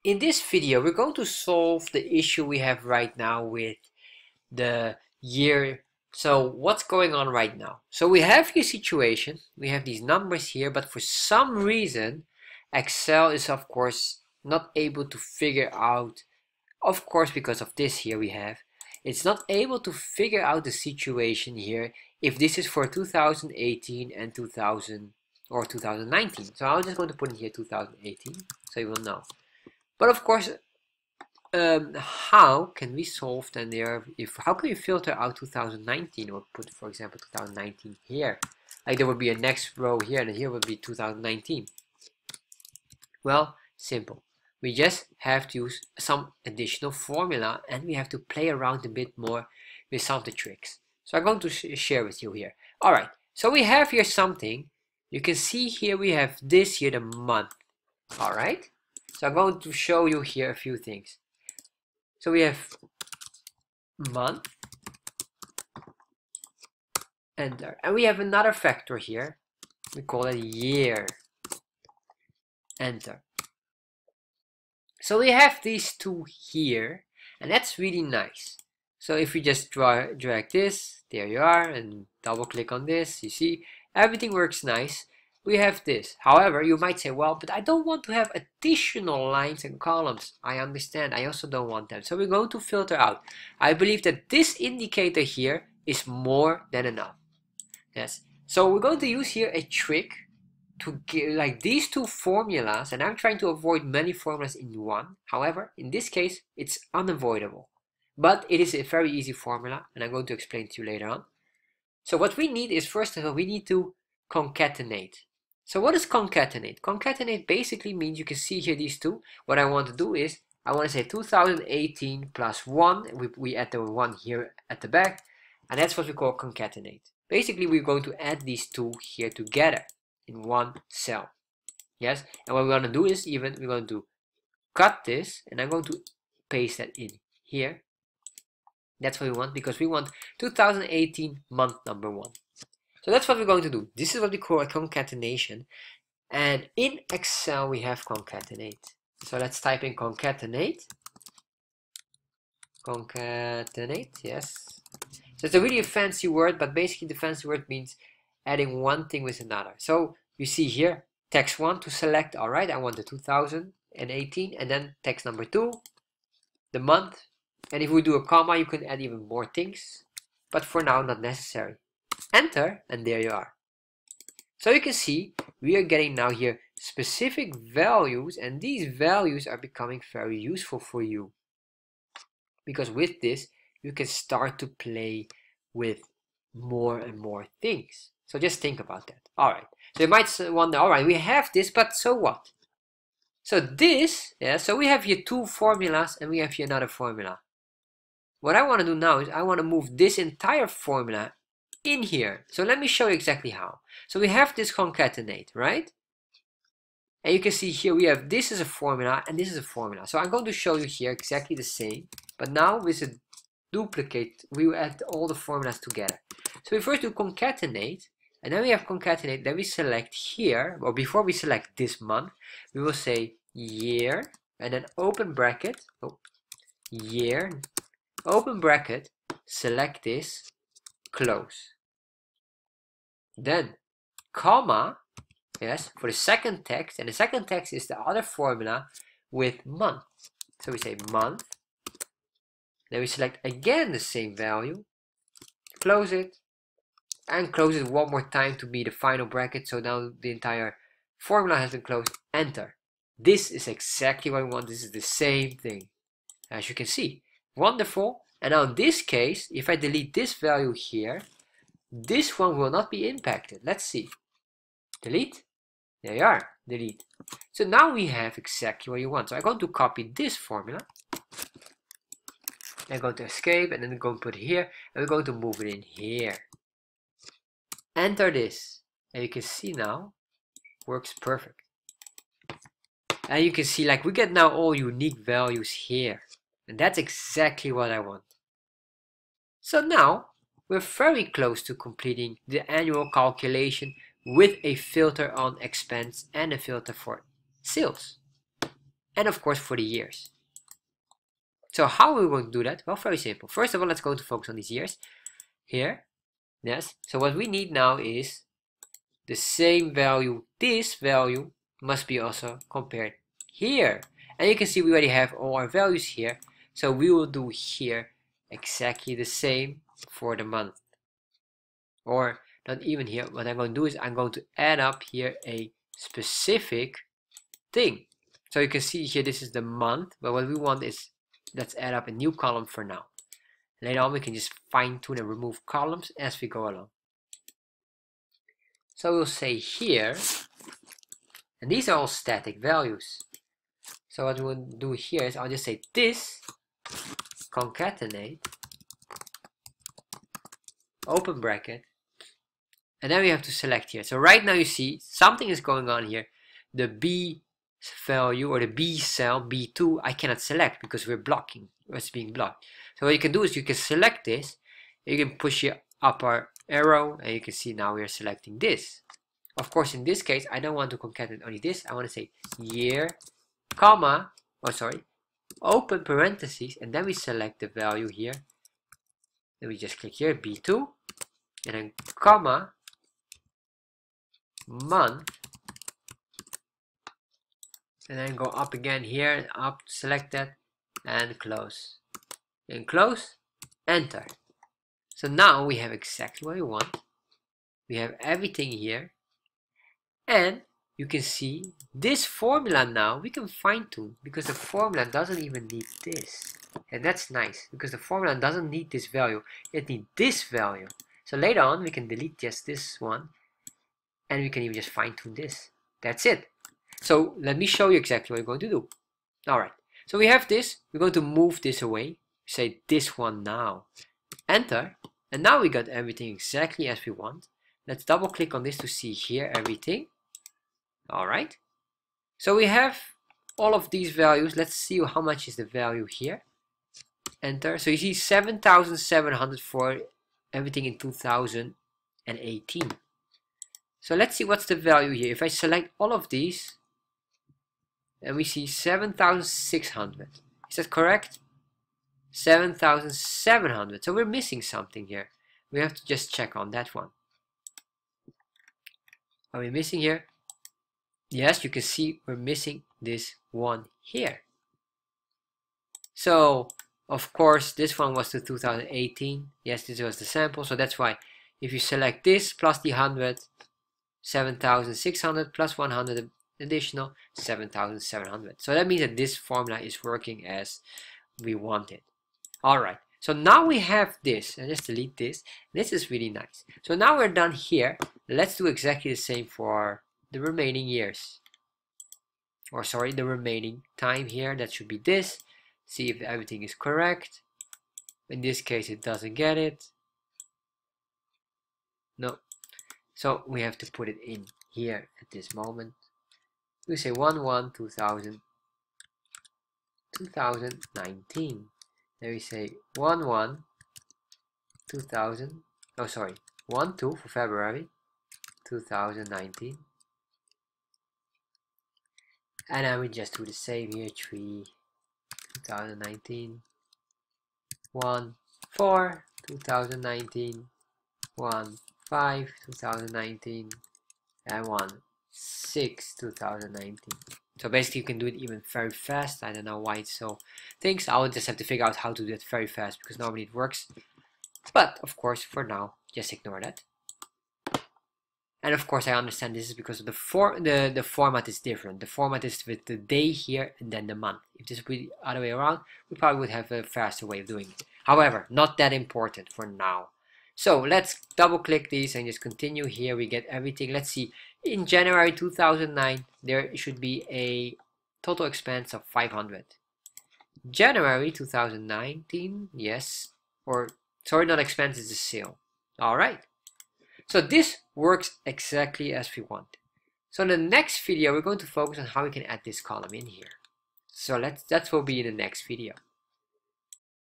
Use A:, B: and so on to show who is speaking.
A: In this video, we're going to solve the issue we have right now with the year. So what's going on right now? So we have your situation, we have these numbers here, but for some reason, Excel is of course not able to figure out, of course because of this here we have, it's not able to figure out the situation here if this is for 2018 and 2000 or 2019. So I'm just going to put in here 2018 so you will know. But of course, how can we solve then there? How can we filter out 2019 or put, for example, 2019 here? Like there would be a next row here, and here would be 2019. Well, simple. We just have to use some additional formula, and we have to play around a bit more with some of the tricks. So I'm going to share with you here. All right. So we have here something. You can see here we have this here, the month. All right. So I'm going to show you here a few things. So we have month, enter, and we have another factor here. We call it year, enter. So we have these two here, and that's really nice. So if we just drag this, there you are, and double click on this, you see everything works nice. We have this. However, you might say, well, but I don't want to have additional lines and columns. I understand. I also don't want them. So we're going to filter out. I believe that this indicator here is more than enough. Yes. So we're going to use here a trick to get like these two formulas, and I'm trying to avoid many formulas in one. However, in this case, it's unavoidable. But it is a very easy formula, and I'm going to explain to you later on. So what we need is, first of all, we need to concatenate. So what is concatenate? Concatenate basically means, you can see here these two. What I want to do is, I want to say 2018 plus 1. We add the 1 here at the back. And that's what we call concatenate. Basically, we're going to add these two here together in one cell. Yes? And what we're going to do is, we're going to cut this. And I'm going to paste that in here. That's what we want, because we want 2018 month number 1. So that's what we're going to do. This is what we call a concatenation. And in Excel, we have concatenate. So let's type in concatenate. Concatenate, yes. So it's a really fancy word, but basically the fancy word means adding one thing with another. So you see here, text 1 to select, all right, I want the 2018, and then text number 2, the month. And if we do a comma, you can add even more things, but for now, not necessary. Enter, and there you are. So you can see we are getting now here specific values, and these values are becoming very useful for you, because with this you can start to play with more and more things. So just think about that. All right, so you might wonder, all right, we have this, but so what? So this, yeah, so we have here two formulas, and we have here another formula. What I want to do now is I want to move this entire formula in here. So let me show you exactly how. So we have this concatenate, right? And you can see here we have, this is a formula and this is a formula. So I'm going to show you here exactly the same, but now with a duplicate, we will add all the formulas together. So we first do concatenate, and then we have concatenate, then we select here, or before we select this month, we will say year, and then open bracket, year, open bracket, select this, close. Then comma, yes, for the second text, and the second text is the other formula with month. So we say month, then we select again the same value, close it, and close it one more time to be the final bracket. So now the entire formula has been closed. Enter. This is exactly what we want. This is the same thing, as you can see. Wonderful. And now in this case, if I delete this value here, this one will not be impacted. Let's see. Delete. There you are. Delete. So now we have exactly what you want. So I'm going to copy this formula. I'm going to escape, and then I'm going to put it here, and we're going to move it in here. Enter this. And you can see now, works perfect. And you can see like we get now all unique values here. And that's exactly what I want. So now we're very close to completing the annual calculation with a filter on expense and a filter for sales. and of course for the years. So how are we going to do that? Well, very simple. First of all, let's go to focus on these years here. Yes, so what we need now is the same value. This value must be also compared here, and you can see we already have all our values here, so we will do here exactly the same for the month, or not even here. What I'm going to do is I'm going to add up here a specific thing. So you can see here this is the month, but what we want is let's add up a new column for now. Later on we can just fine-tune and remove columns as we go along. So we'll say here, and these are all static values. So what we'll do here is I'll just say this concatenate open bracket, and then we have to select here. So right now you see something is going on here. The B value or the B cell B2 I cannot select because we're blocking, it's being blocked. So what you can do is you can select this, you can push your upper arrow, and you can see now we are selecting this. Of course in this case I don't want to concatenate only this, I want to say year comma, oh sorry, open parentheses, and then we select the value here. Then we just click here B2 and then comma month, and then go up again here and up, select that and close, and close, enter. So now we have exactly what we want. We have everything here, and you can see this formula now we can fine-tune because the formula doesn't even need this, and that's nice because the formula doesn't need this value, it needs this value. So later on we can delete just this one and we can even just fine-tune this. That's it. So let me show you exactly what we're going to do. Alright, so we have this, we're going to move this away, say this one now, enter, and now we got everything exactly as we want. Let's double click on this to see here everything. Alright, so we have all of these values. Let's see how much is the value here. Enter. So you see 7,700 for everything in 2018. So let's see what's the value here. If I select all of these, and we see 7,600. Is that correct? 7,700. So we're missing something here. We have to just check on that one. Are we missing here? Yes, you can see we're missing this one here. So of course this one was the 2018. Yes, this was the sample, so that's why if you select this plus the 100, 7,600 plus 100 additional, 7,700. So that means that this formula is working as we want it. Alright, so now we have this, and let's delete this. This is really nice. So now we're done here. Let's do exactly the same for the remaining years, or sorry, the remaining time here. That should be this. See if everything is correct. In this case it doesn't get it. No, so we have to put it in here at this moment. We say 1/1/2019. Then we say 1/1/2000. Oh sorry, 1/2 for February 2019. And then we just do the same here, 3 2019, 1/4 2019, 1/5 2019, and 1/6 2019. So basically you can do it even very fast. I don't know why it's so things. I will just have to figure out how to do it very fast because normally it works. But of course for now just ignore that. And of course I understand this is because of the format is different. The format is with the day here and then the month. If this would be the other way around, we probably would have a faster way of doing it. However, not that important for now. So let's double click these and just continue. Here we get everything. Let's see, in January 2009 there should be a total expense of 500. January 2019, yes, or sorry, not expense, is a sale. Alright, so this works exactly as we want. So in the next video we're going to focus on how we can add this column in here. So that will be in the next video.